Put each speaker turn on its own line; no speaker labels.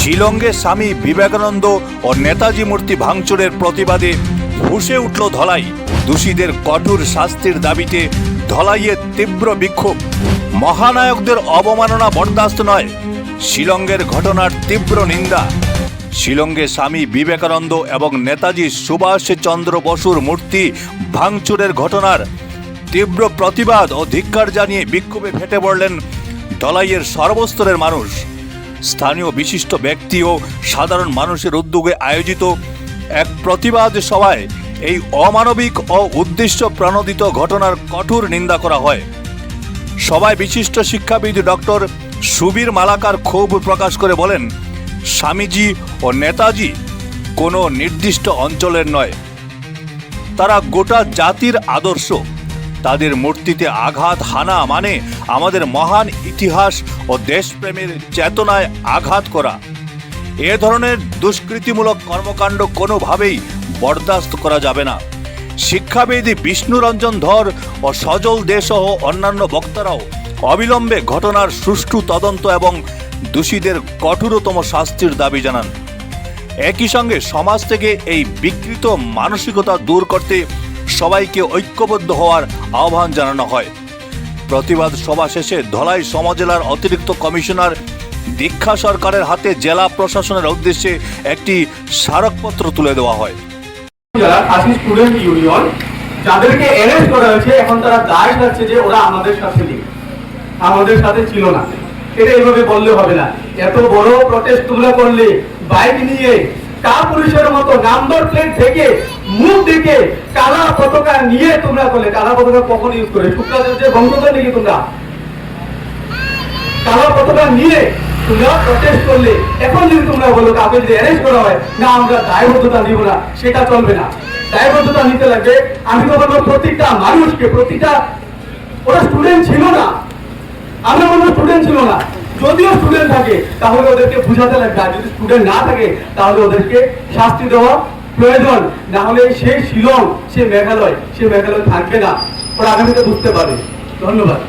শিলংয়ে স্বামী বিবেকানন্দ ও নেতাজি মূর্তি ভাঙচুরের প্রতিবাদে ফুঁসে উঠল ধলাই। দোষীদের কঠোর শাস্তির দাবিতে ধলাইয়ে তীব্র বিক্ষোভ। মহানায়কদের অবমাননা বরদাস্ত নয়, শিলংয়ের ঘটনার তীব্র নিন্দা। শিলংয়ে স্বামী বিবেকানন্দ এবং নেতাজি সুভাষ চন্দ্র বসুর মূর্তি ভাঙচুরের ঘটনার তীব্র প্রতিবাদ ও ধিক্কার জানিয়ে বিক্ষোভে ফেটে পড়লেন ধলাইয়ের সর্বস্তরের মানুষ। স্থানীয় বিশিষ্ট ব্যক্তি ও সাধারণ মানুষের উদ্যোগে আয়োজিত এক প্রতিবাদ সভায় এই অমানবিক ও উদ্দেশ্য প্রণোদিত ঘটনার কঠোর নিন্দা করা হয়। সভায় বিশিষ্ট শিক্ষাবিদ ডক্টর সুবীর মালাকার ক্ষোভ প্রকাশ করে বলেন, স্বামীজি ও নেতাজি কোনো নির্দিষ্ট অঞ্চলের নয়, তারা গোটা জাতির আদর্শ। তাদের মূর্তিতে আঘাত হানা মানে আমাদের মহান ইতিহাস ও দেশপ্রেমের চেতনায় আঘাত করা। এ ধরনের দুষ্কৃতিমূলক কর্মকাণ্ড কোনোভাবেই বরদাস্ত করা যাবে না। শিক্ষাবিদ বিষ্ণুরঞ্জন ধর ও সজল দে সহ অন্যান্য বক্তারাও অবিলম্বে ঘটনার সুষ্ঠু তদন্ত এবং দোষীদের কঠোরতম শাস্তির দাবি জানান। একই সঙ্গে সমাজ থেকে এই বিকৃত মানসিকতা দূর করতে সবাইকে ঐক্যবদ্ধ হওয়ার আহ্বান জানানো হয়। প্রতিবাদ সভা শেষে ধলাই সমজেলার অতিরিক্ত কমিশনার দীক্ষা সরকারের হাতে জেলা প্রশাসনের উদ্দেশ্যে একটি স্মারকপত্র তুলে দেওয়া হয়।
স্টুডেন্ট ইউনিয়ন যাদেরকে অ্যারেস্ট করা হয়েছে, এখন তারা দায় যাচ্ছে যে ওরা আমাদের সাথে নেই, আমাদের সাথে ছিল না। এটা এইভাবে বললে হবে না। এত বড় প্রটেস্ট তোমরা করলে, বাইক নিয়ে কাপুরুষের মতো নাম্বার প্লেট থেকে মুখ দেখে কালা পতাকা নিয়ে তোমরা করলে। কালা পতাকা কখন ইউজ করে? শুক্রাচার্যের বংশধর নাকি তোমরা? কালা পতাকা নিয়ে তোমরা প্রটেস্ট করলে। এখন যদি তোমরা বলো কাউকে যদি অ্যারেস্ট করা হয়, না আমরা দায়বদ্ধতা নিব না, সেটা চলবে না। দায়বদ্ধতা নিতে লাগবে। আমি তো বলবো প্রত্যেকটা মানুষকে, প্রত্যেকটা, ওরা স্টুডেন্ট ছিল না, আমরা বলবো স্টুডেন্ট ছিল না। যদিও স্টুডেন্ট থাকে তাহলে ওদেরকে বুঝাতে লাগবে, আর যদি স্টুডেন্ট না থাকে তাহলে ওদেরকে শাস্তি দেওয়া প্রয়োজন। না হলে সেই শিলং, সে মেঘালয় থাকবে না, ওরা আগামীতে বুঝতে পারবে। ধন্যবাদ।